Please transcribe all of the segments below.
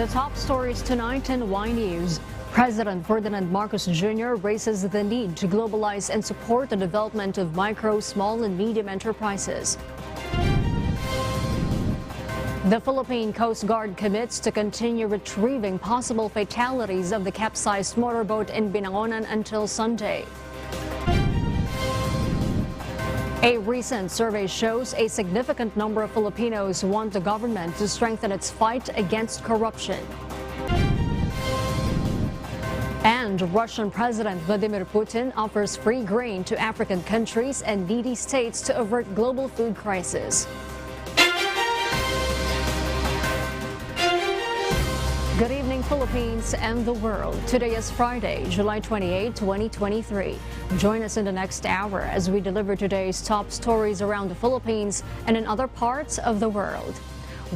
The top stories tonight in Y News. President Ferdinand Marcos Jr. raises the need to globalize and support the development of micro, small, and medium enterprises. The Philippine Coast Guard commits to continue retrieving possible fatalities of the capsized motorboat in Binangonan until Sunday. A recent survey shows a significant number of Filipinos want the government to strengthen its fight against corruption. And Russian President Vladimir Putin offers free grain to African countries and needy states to avert global food crisis. Good evening, Philippines and the world. Today is Friday, July 28, 2023. Join us in the next hour as we deliver today's top stories around the Philippines and in other parts of the world.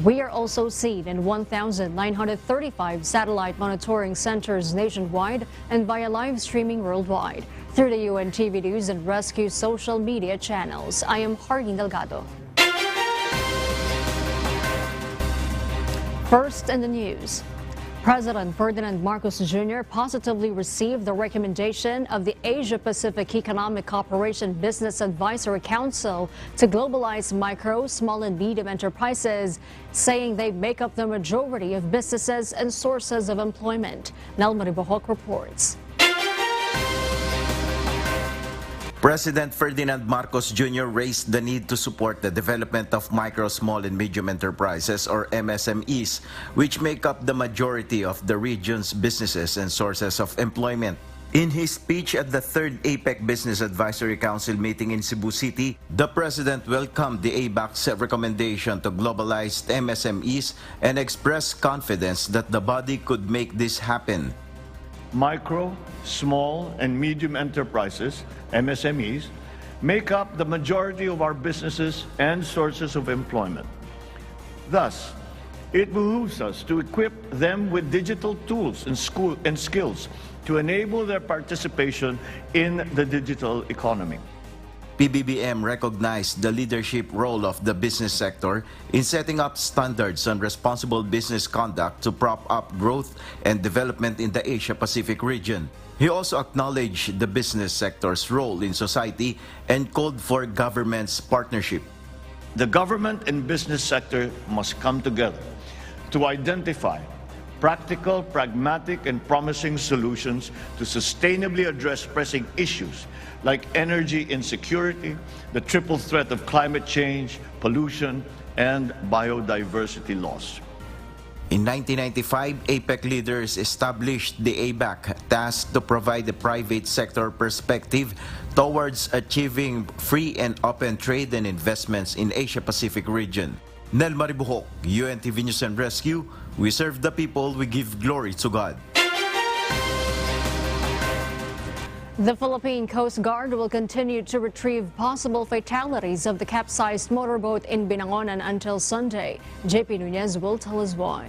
We are also seen in 1,935 satellite monitoring centers nationwide and via live streaming worldwide through the UNTV News and Rescue social media channels. I am Harding Delgado. First in the news. President Ferdinand Marcos Jr. positively received the recommendation of the Asia-Pacific Economic Cooperation Business Advisory Council to globalize micro, small, and medium enterprises, saying they make up the majority of businesses and sources of employment. Nelma Ribohok reports. President Ferdinand Marcos Jr. raised the need to support the development of micro, small, and medium enterprises, or MSMEs, which make up the majority of the region's businesses and sources of employment. In his speech at the 3rd APEC Business Advisory Council meeting in Cebu City, the President welcomed the ABAC's recommendation to globalized MSMEs and expressed confidence that the body could make this happen. Micro, small, and medium enterprises, MSMEs, make up the majority of our businesses and sources of employment. Thus, it behooves us to equip them with digital tools and skills to enable their participation in the digital economy. PBBM recognized the leadership role of the business sector in setting up standards on responsible business conduct to prop up growth and development in the Asia-Pacific region. He also acknowledged the business sector's role in society and called for government's partnership. The government and business sector must come together to identify practical, pragmatic, and promising solutions to sustainably address pressing issues like energy insecurity, the triple threat of climate change, pollution, and biodiversity loss. In 1995, APEC leaders established the ABAC, tasked to provide the private sector perspective towards achieving free and open trade and investments in Asia-Pacific region. Nelma Ribohok, UNTV News and Rescue. We serve the people, we give glory to God. The Philippine Coast Guard will continue to retrieve possible fatalities of the capsized motorboat in Binangonan until Sunday. JP Nunez will tell us why.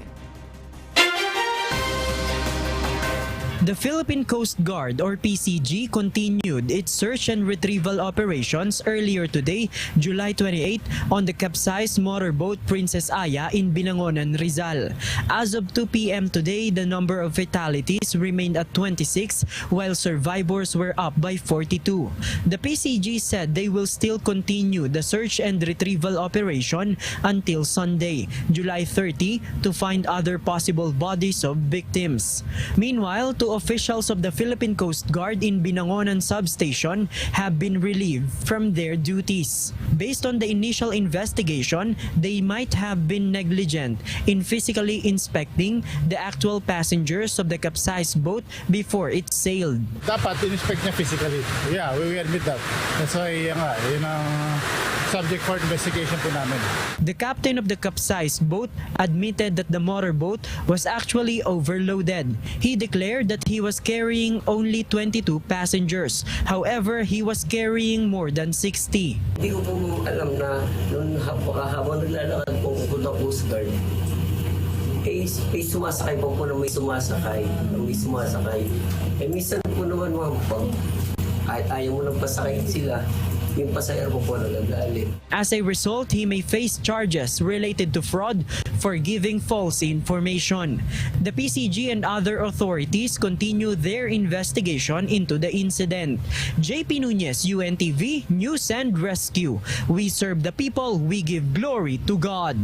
The Philippine Coast Guard, or PCG, continued its search and retrieval operations earlier today, July 28, on the capsized motorboat Princess Aya in Binangonan, Rizal. As of 2 p.m. today, the number of fatalities remained at 26, while survivors were up by 42. The PCG said they will still continue the search and retrieval operation until Sunday, July 30, to find other possible bodies of victims. Meanwhile, two officials of the Philippine Coast Guard in Binangonan substation have been relieved from their duties. Based on the initial investigation, they might have been negligent in physically inspecting the actual passengers of the capsized boat before it sailed. Dapat in-inspect niya physically. Yeah, we admit that. That's why yun ang subject for investigation po namin. The captain of the capsized boat admitted that the motorboat was actually overloaded. He declared that he was carrying only 22 passengers. However, he was carrying more than 60. Hindi ko po alam na noon habang naglalakad po ako ng Coast Guard, may sumasakay po na may sumasakay. Minsan po naman pag ayaw mo nang pasakay sila, Yung pasahero po nagagalit. As a result, he may face charges related to fraud for giving false information. The PCG and other authorities continue their investigation into the incident. JP Nunez, UNTV, News and Rescue. We serve the people, we give glory to God.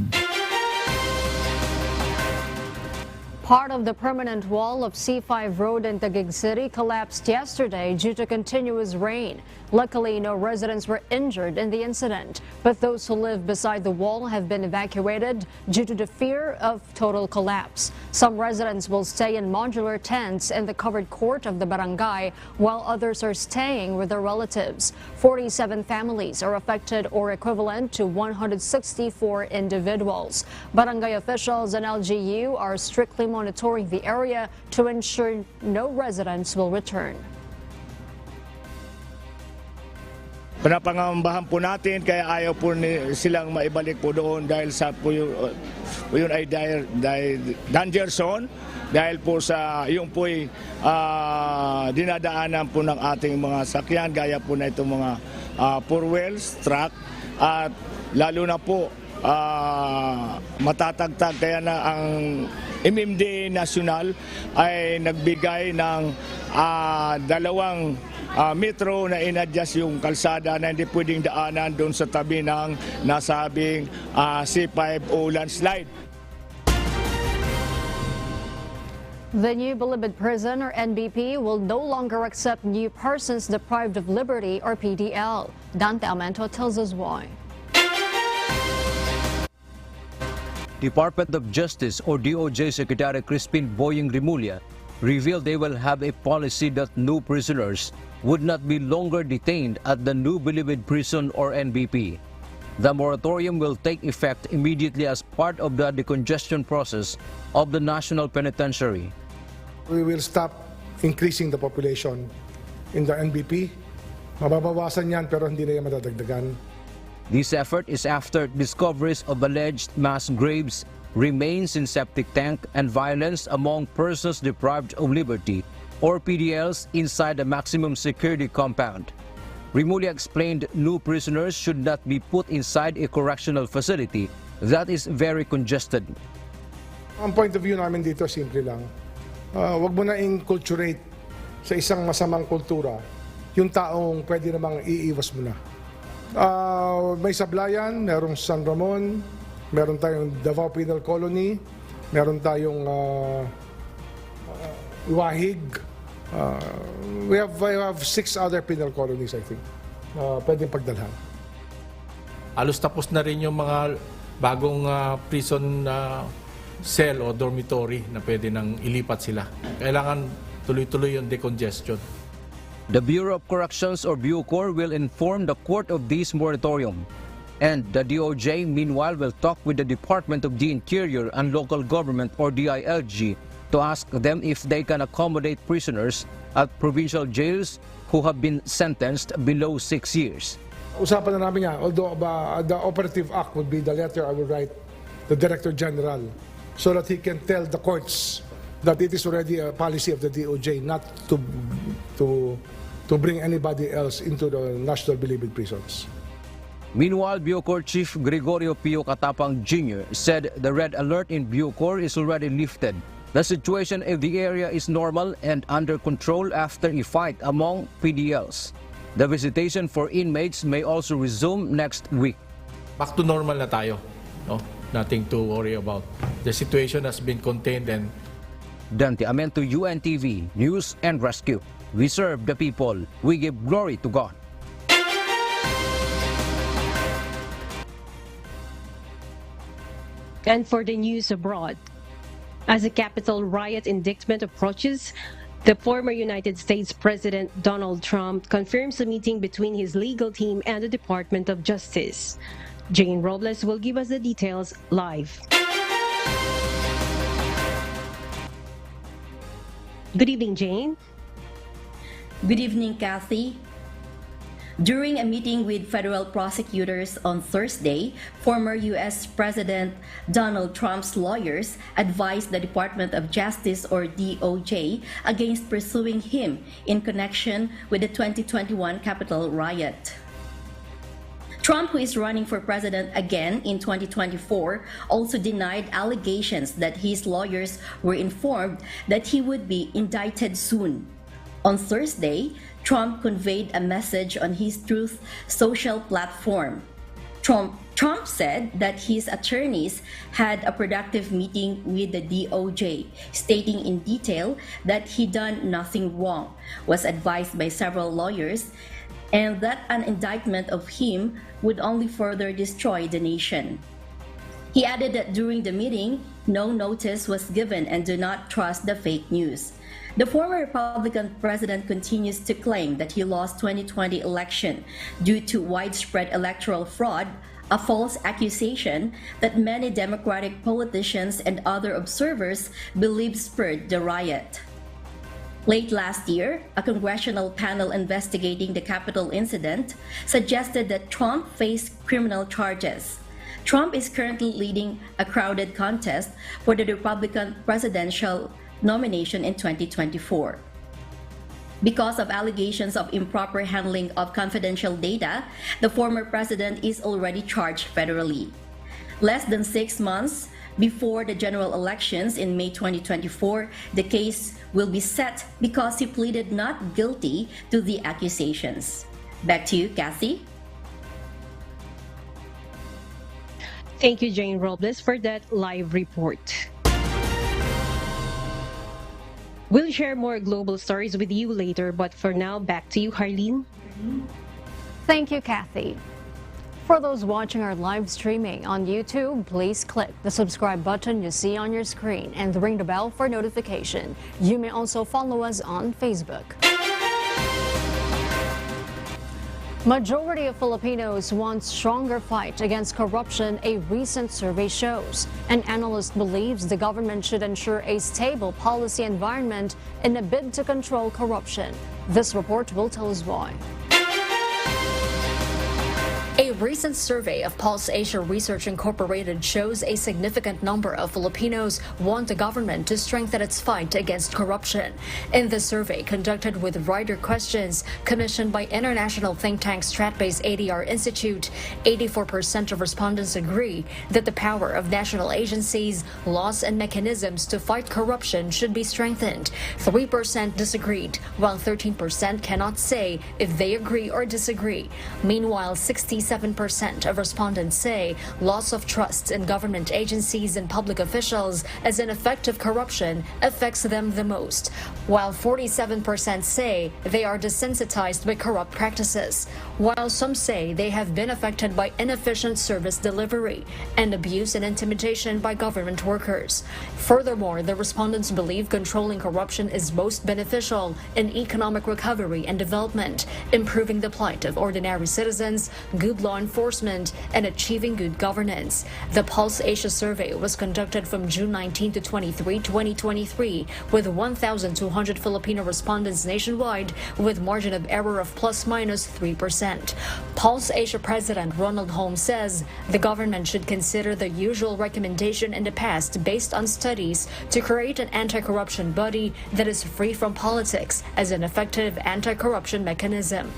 Part of the permanent wall of C5 Road in Taguig City collapsed yesterday due to continuous rain. Luckily, no residents were injured in the incident, but those who live beside the wall have been evacuated due to the fear of total collapse. Some residents will stay in modular tents in the covered court of the barangay, while others are staying with their relatives. 47 families are affected, or equivalent to 164 individuals. Barangay officials and LGU are strictly monitoring the area to ensure no residents will return. Panapangambahan po natin kaya ayaw po silang maibalik po doon dahil sa po yun ay danger zone dahil po sa yung po ay dinadaanan po ng ating mga sakyan gaya po na itong mga four wheels, truck at lalo na po matatagtag kaya na ang MMD National ay nagbigay ng dalawang metro na in-adjust yung kalsada na hindi pwedeng daanan doon sa tabi ng nasabing C5 o landslide. The new Bilibid prison, or NBP, will no longer accept new persons deprived of liberty, or PDL. Dante Amento tells us why. Department of Justice or DOJ Secretary Crispin Boying Rimulya revealed they will have a policy that new prisoners would not be longer detained at the new Bilibid prison or NBP. The moratorium will take effect immediately as part of the decongestion process of the National Penitentiary. We will stop increasing the population in the NBP. Mababawasan yan pero hindi na yan madadagdagan. This effort is after discoveries of alleged mass graves, remains in septic tank, and violence among persons deprived of liberty, or PDLs, inside the maximum security compound. Rimulya explained new prisoners should not be put inside a correctional facility that is very congested. Ang point of view namin dito, simple lang. Wag mo na inculturate sa isang masamang kultura yung taong pwede namang iiwas mo na. May Sablayan, merong San Ramon, meron tayong Davao Penal Colony, meron tayong Iwahig. We have 6 other penal colonies, I think, pwedeng pagdalhan. Halos tapos na rin yung mga bagong prison cell o dormitory na pwede nang ilipat sila. Kailangan tuloy-tuloy yung decongestion. The Bureau of Corrections or BuCor will inform the court of this moratorium. And the DOJ, meanwhile, will talk with the Department of the Interior and Local Government or DILG to ask them if they can accommodate prisoners at provincial jails who have been sentenced below 6 years. Usapan na namin yan, although the operative act would be the letter I will write the Director General so that he can tell the courts that it is already a policy of the DOJ not to bring anybody else into the National Bilibid prisons. Meanwhile, BuCor Chief Gregorio Pio Katapang Jr. said the red alert in BuCor is already lifted. The situation in the area is normal and under control after a fight among PDLs. The visitation for inmates may also resume next week. Back to normal na tayo. No? Nothing to worry about. The situation has been contained and Dante Amento, UNTV, News and Rescue. We serve the people. We give glory to God. And for the news abroad, as the Capitol riot indictment approaches, the former United States President Donald Trump confirms a meeting between his legal team and the Department of Justice. Jane Robles will give us the details live. Good evening, Jane. Good evening, Kathy. During a meeting with federal prosecutors on Thursday, former U.S. President Donald Trump's lawyers advised the Department of Justice, or DOJ, against pursuing him in connection with the 2021 Capitol riot. Trump, who is running for president again in 2024, also denied allegations that his lawyers were informed that he would be indicted soon. On Thursday, Trump conveyed a message on his Truth Social platform. Trump said that his attorneys had a productive meeting with the DOJ, stating in detail that he done nothing wrong, was advised by several lawyers, and that an indictment of him would only further destroy the nation. He added that during the meeting, no notice was given and do not trust the fake news. The former Republican president continues to claim that he lost 2020 election due to widespread electoral fraud, a false accusation that many Democratic politicians and other observers believe spurred the riot. Late last year, a congressional panel investigating the Capitol incident suggested that Trump faced criminal charges. Trump is currently leading a crowded contest for the Republican presidential nomination in 2024. Because of allegations of improper handling of confidential data, the former president is already charged federally. Less than 6 months before the general elections in May 2024, the case will be set because he pleaded not guilty to the accusations. Back to you, Kathy. Thank you, Jane Robles, for that live report. We'll share more global stories with you later, but for now, back to you, Harleen. Thank you, Kathy. For those watching our live streaming on YouTube, please click the subscribe button you see on your screen and ring the bell for notification. You may also follow us on Facebook. Majority of Filipinos want stronger fight against corruption, a recent survey shows. An analyst believes the government should ensure a stable policy environment in a bid to control corruption. This report will tell us why. A recent survey of Pulse Asia Research Incorporated shows a significant number of Filipinos want the government to strengthen its fight against corruption. In the survey conducted with writer questions commissioned by international think tank Stratbase ADR Institute, 84% of respondents agree that the power of national agencies, laws, and mechanisms to fight corruption should be strengthened. 3% disagreed, while 13% cannot say if they agree or disagree. Meanwhile, 67% of respondents say loss of trust in government agencies and public officials as an effect of corruption affects them the most, while 47% say they are desensitized by corrupt practices, while some say they have been affected by inefficient service delivery and abuse and intimidation by government workers. Furthermore, the respondents believe controlling corruption is most beneficial in economic recovery and development, improving the plight of ordinary citizens, good law enforcement, and achieving good governance. The Pulse Asia survey was conducted from June 19 to 23, 2023, with 1,200 Filipino respondents nationwide, with margin of error of ±3%. Pulse Asia President Ronald Holmes says the government should consider the usual recommendation in the past based on studies to create an anti-corruption body that is free from politics as an effective anti-corruption mechanism.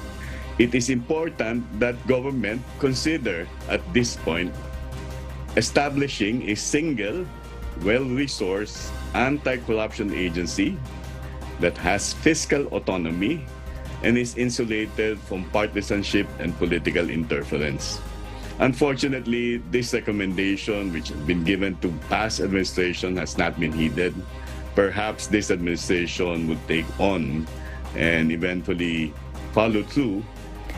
It is important that government consider at this point establishing a single, well-resourced anti-corruption agency that has fiscal autonomy and is insulated from partisanship and political interference. Unfortunately, this recommendation, which has been given to past administration, has not been heeded. Perhaps this administration would take on and eventually follow through.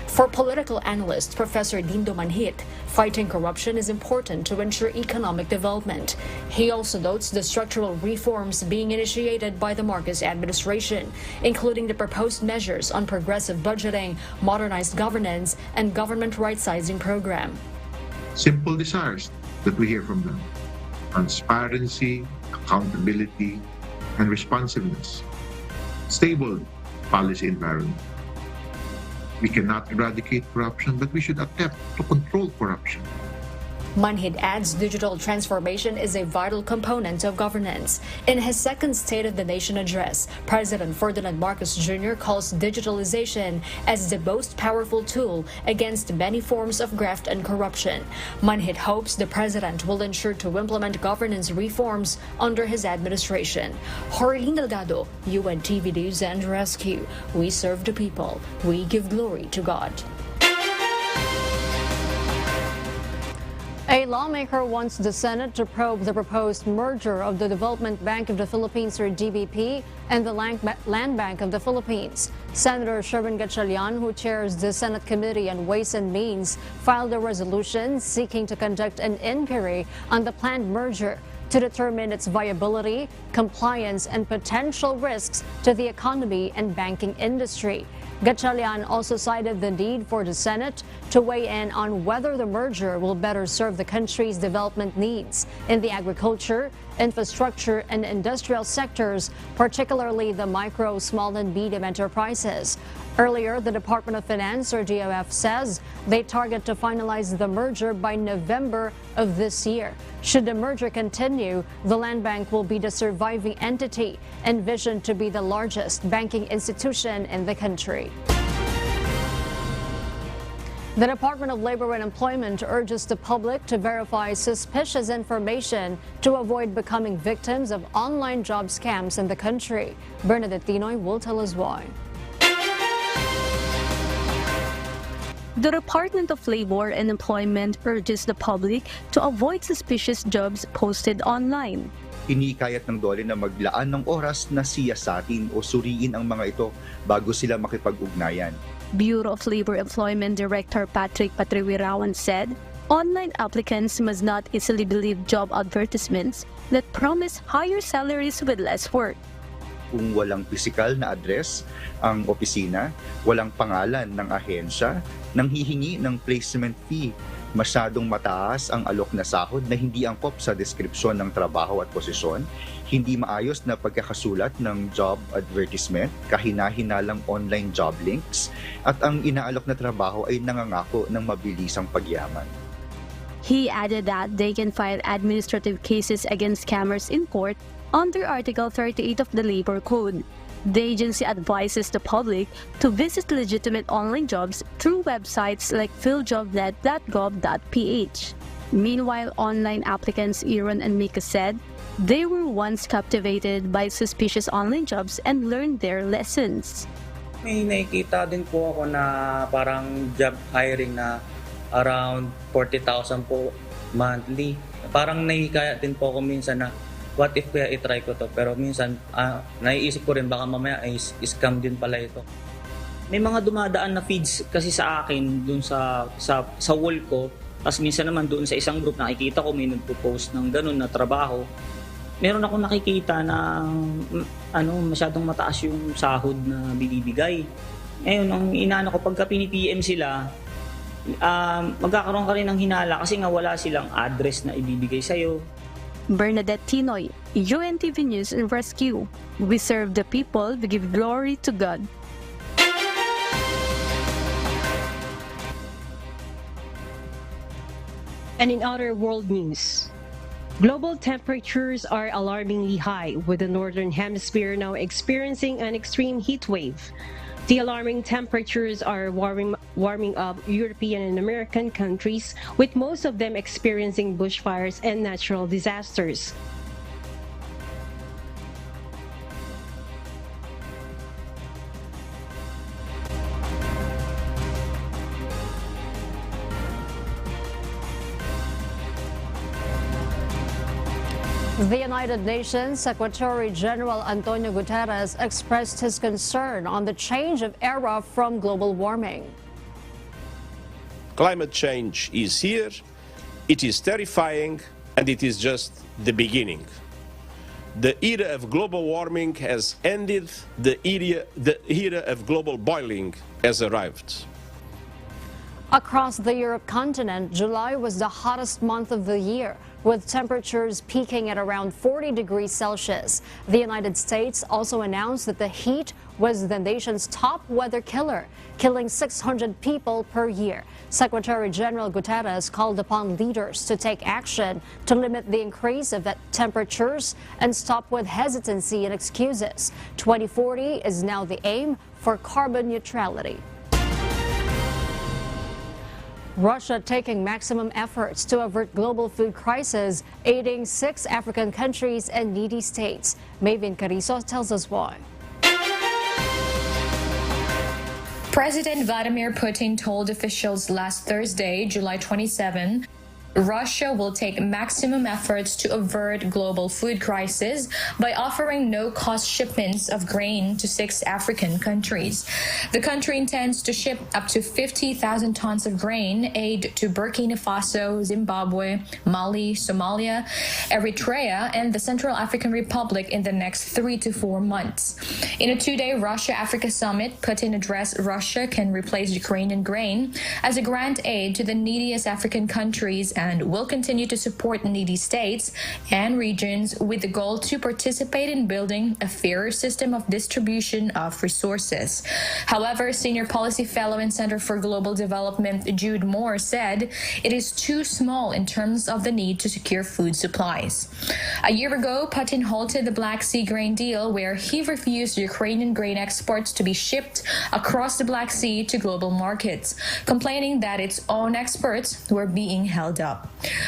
For political analyst Professor Dindo Manhit, fighting corruption is important to ensure economic development. He also notes the structural reforms being initiated by the Marcos administration, including the proposed measures on progressive budgeting, modernized governance, and government right-sizing program. Simple desires that we hear from them: transparency, accountability, and responsiveness. Stable policy environment. We cannot eradicate corruption, but we should attempt to control corruption. Manhid adds digital transformation is a vital component of governance. In his second State of the Nation address, President Ferdinand Marcos Jr. calls digitalization as the most powerful tool against many forms of graft and corruption. Manhid hopes the president will ensure to implement governance reforms under his administration. Jorlene Delgado, UNTV News and Rescue. We serve the people. We give glory to God. A lawmaker wants the Senate to probe the proposed merger of the Development Bank of the Philippines, or DBP, and the Land Bank of the Philippines. Senator Sherwin Gatchalian, who chairs the Senate Committee on Ways and Means, filed a resolution seeking to conduct an inquiry on the planned merger to determine its viability, compliance, and potential risks to the economy and banking industry. Gatchalian also cited the need for the Senate to weigh in on whether the merger will better serve the country's development needs in the agriculture, infrastructure, and industrial sectors, particularly the micro, small, and medium enterprises. Earlier, the Department of Finance, or DOF, says they target to finalize the merger by November of this year. Should the merger continue, the Land Bank will be the surviving entity, envisioned to be the largest banking institution in the country. The Department of Labor and Employment urges the public to verify suspicious information to avoid becoming victims of online job scams in the country. Bernadette Tinoy will tell us why. The Department of Labor and Employment urges the public to avoid suspicious jobs posted online. Hinikayat ng DOLE na maglaan ng oras na siyasatin o suriin ang mga ito bago sila makipag-ugnayan. Bureau of Labor Employment Director Patrick Patriwirawan said, online applicants must not easily believe job advertisements that promise higher salaries with less work. Kung walang pisikal na address ang opisina, walang pangalan ng ahensya, nanghihingi ng placement fee, masyadong mataas ang alok na sahod na hindi angkop sa deskripsyon ng trabaho at posisyon, hindi maayos na pagkakasulat ng job advertisement, kahina-hinalang online job links, at ang inaalok na trabaho ay nangangako ng mabilisang pagyaman. He added that they can file administrative cases against scammers in court under Article 38 of the Labor Code. The agency advises the public to visit legitimate online jobs through websites like philjobnet.gov.ph. Meanwhile, online applicants Aaron and Mika said they were once captivated by suspicious online jobs and learned their lessons. May nakikita din po ako na parang job hiring na around 40,000 po monthly. Parang nakikaya din po ako minsan na what if kaya itry ko to, pero minsan naiisip ko rin baka mamaya ay scam din pala ito. May mga dumadaan na feeds kasi sa akin dun sa wall ko, tapos minsan naman doon sa isang group nakikita ko may nagpo-post ng ganun na trabaho. Meron akong nakikita na masyadong mataas yung sahod na binibigay. Ngayon, ang inaano ko pagka pini-PM sila, magkakaroon ka rin ng hinala kasi nga wala silang address na ibibigay sa'yo. Bernadette Tinoy, UNTV News and Rescue. We serve the people, we give glory to God. And in other world news, global temperatures are alarmingly high, with the northern hemisphere now experiencing an extreme heat wave. The alarming temperatures are warming up European and American countries, with most of them experiencing bushfires and natural disasters. The United Nations Secretary General Antonio Guterres expressed his concern on the change of era from global warming. Climate change is here, it is terrifying, and it is just the beginning. The era of global warming has ended, the era of global boiling has arrived. Across the Europe continent, July was the hottest month of the year, with temperatures peaking at around 40 degrees Celsius. The United States also announced that the heat was the nation's top weather killer, killing 600 people per year. Secretary General Guterres called upon leaders to take action to limit the increase of temperatures and stop with hesitancy and excuses. 2040 is now the aim for carbon neutrality. Russia taking maximum efforts to avert global food crisis, aiding 6 African countries and needy states. Maven Carizo tells us why. President Vladimir Putin told officials last Thursday, July 27, Russia will take maximum efforts to avert global food crisis by offering no-cost shipments of grain to 6 African countries. The country intends to ship up to 50,000 tons of grain aid to Burkina Faso, Zimbabwe, Mali, Somalia, Eritrea, and the Central African Republic in the next 3 to 4 months. In a 2-day Russia-Africa summit, Putin addressed Russia can replace Ukrainian grain as a grant aid to the neediest African countries and will continue to support needy states and regions with the goal to participate in building a fairer system of distribution of resources. However, Senior Policy Fellow and Center for Global Development Jude Moore said it is too small in terms of the need to secure food supplies. A year ago, Putin halted the Black Sea grain deal where he refused Ukrainian grain exports to be shipped across the Black Sea to global markets, complaining that its own exports were being held up.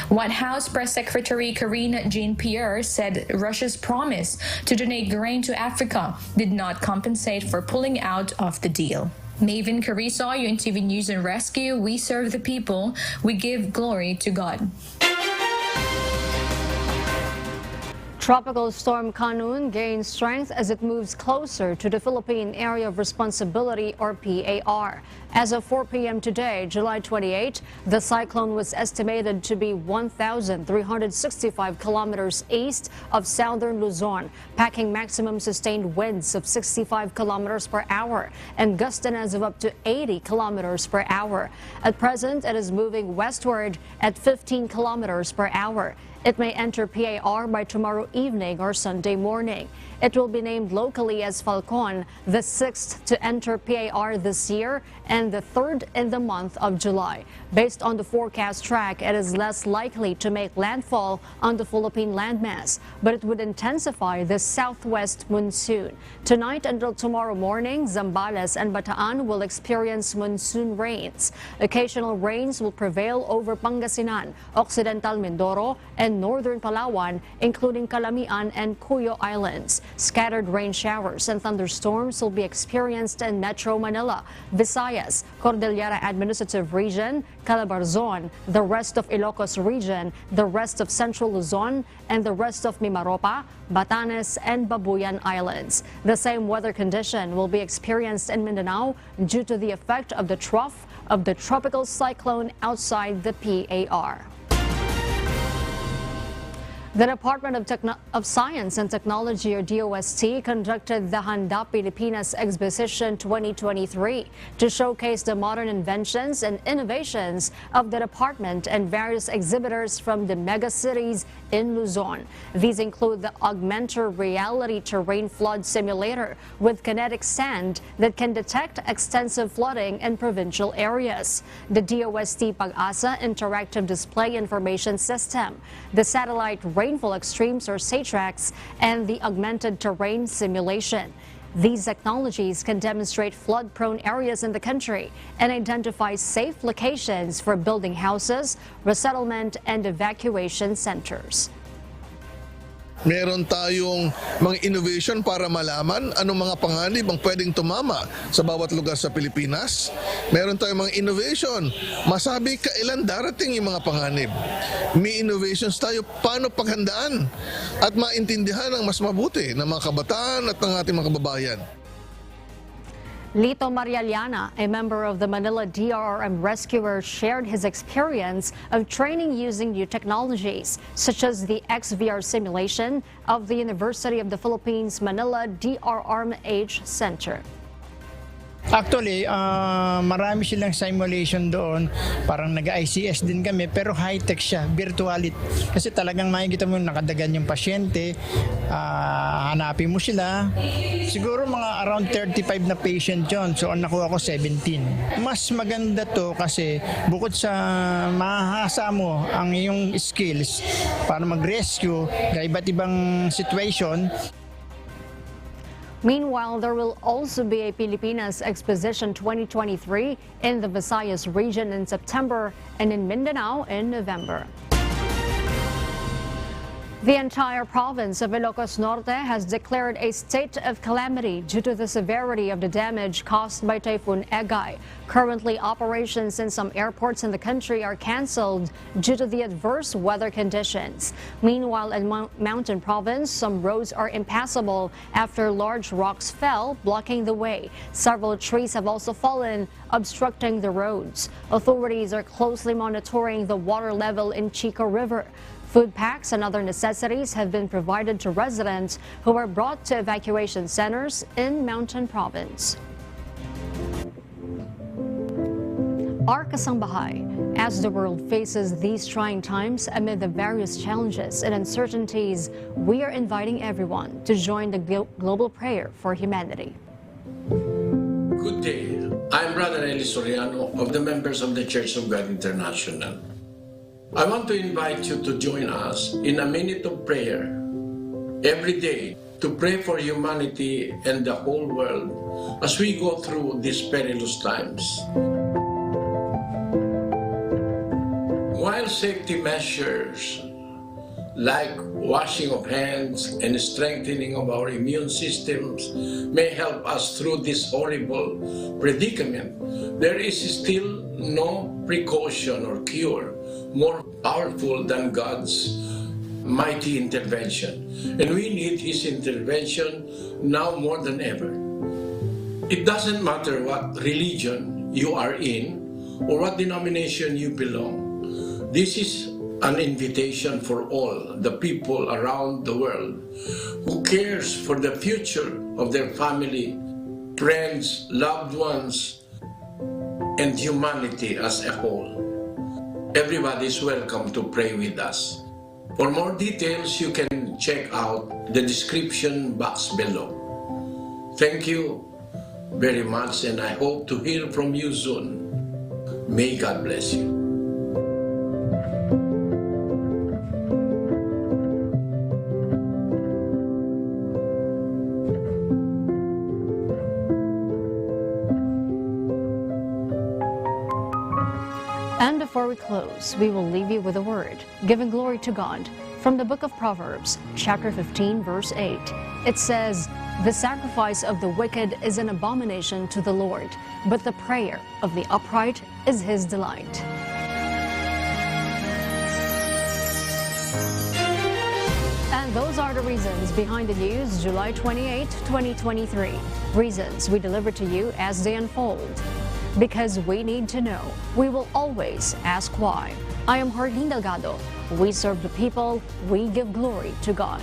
White House Press Secretary Karine Jean-Pierre said Russia's promise to donate grain to Africa did not compensate for pulling out of the deal. Maven Carizo, UNTV News and Rescue. We serve the people. We give glory to God. Tropical Storm Kanoon gains strength as it moves closer to the Philippine Area of Responsibility, or PAR. As of 4 p.m. today, July 28, the cyclone was estimated to be 1,365 kilometers east of southern Luzon, packing maximum sustained winds of 65 kilometers per hour and gustiness of up to 80 kilometers per hour. At present, it is moving westward at 15 kilometers per hour. It may enter PAR by tomorrow evening or Sunday morning. It will be named locally as Falcon, the 6th to enter PAR this year and the 3rd in the month of July. Based on the forecast track, it is less likely to make landfall on the Philippine landmass, but it would intensify the southwest monsoon. Tonight until tomorrow morning, Zambales and Bataan will experience monsoon rains. Occasional rains will prevail over Pangasinan, Occidental Mindoro, and northern Palawan, including Calamian and Cuyo Islands. Scattered rain showers and thunderstorms will be experienced in Metro Manila, Visayas, Cordillera Administrative Region, Calabarzon, the rest of Ilocos Region, the rest of Central Luzon, and the rest of Mimaropa, Batanes, and Babuyan Islands. The same weather condition will be experienced in Mindanao due to the effect of the trough of the tropical cyclone outside the PAR. The Department of Science and Technology, or DOST, conducted the Handa Pilipinas Exposition 2023 to showcase the modern inventions and innovations of the department and various exhibitors from the mega cities in Luzon. These include the augmented reality terrain flood simulator with kinetic sand that can detect extensive flooding in provincial areas, the DOST Pag-asa interactive display information system, the satellite rainfall extremes, or SATRAX, and the augmented terrain simulation. These technologies can demonstrate flood-prone areas in the country and identify safe locations for building houses, resettlement, and evacuation centers. Meron tayong mga innovation para malaman anong mga panganib ang pwedeng tumama sa bawat lugar sa Pilipinas. Meron tayong mga innovation, masabi kailan darating yung mga panganib. May innovations tayo paano paghandaan at maintindihan ang mas mabuti ng mga kabataan at ng ating mga kababayan. Lito Marialiana, a member of the Manila DRRM rescuers, shared his experience of training using new technologies, such as the XVR simulation of the University of the Philippines Manila DRRMH Center. Actually, marami silang simulation doon. Parang nag-ICS din kami, pero high-tech siya, virtuality. Kasi talagang makikita mo nakadagan yung pasyente, hanapin mo sila. Siguro mga around 35 na patient yun. So, ang nakuha ko 17. Mas maganda to kasi bukod sa mahasa mo ang iyong skills para mag-rescue sa iba't ibang situation. Meanwhile, there will also be a Pilipinas Exposition 2023 in the Visayas region in September and in Mindanao in November. The entire province of Ilocos Norte has declared a state of calamity due to the severity of the damage caused by Typhoon Egay. Currently, operations in some airports in the country are canceled due to the adverse weather conditions. Meanwhile, in Mountain Province, some roads are impassable after large rocks fell, blocking the way. Several trees have also fallen, obstructing the roads. Authorities are closely monitoring the water level in Chico River. Food packs and other necessities have been provided to residents who were brought to evacuation centers in Mountain Province. Our kasambahay, as the world faces these trying times amid the various challenges and uncertainties, we are inviting everyone to join the global prayer for humanity. Good day. I'm Brother Eli Soriano of the members of the Church of God International. I want to invite you to join us in a minute of prayer every day to pray for humanity and the whole world as we go through these perilous times. While safety measures like washing of hands and strengthening of our immune systems may help us through this horrible predicament, there is still no precaution or cure more powerful than God's mighty intervention. And we need His intervention now more than ever. It doesn't matter what religion you are in or what denomination you belong. This is an invitation for all the people around the world who cares for the future of their family, friends, loved ones, and humanity as a whole. Everybody is welcome to pray with us. For more details, you can check out the description box below. Thank you very much, and I hope to hear from you soon. May God bless you. And before we close, we will leave you with a word, giving glory to God. From the book of Proverbs, chapter 15, verse 8, it says, "The sacrifice of the wicked is an abomination to the Lord, but the prayer of the upright is His delight." And those are the reasons behind the news, July 28, 2023. Reasons we deliver to you as they unfold. Because we need to know, we will always ask why. I am Hardin Delgado. We serve the people, we give glory to God.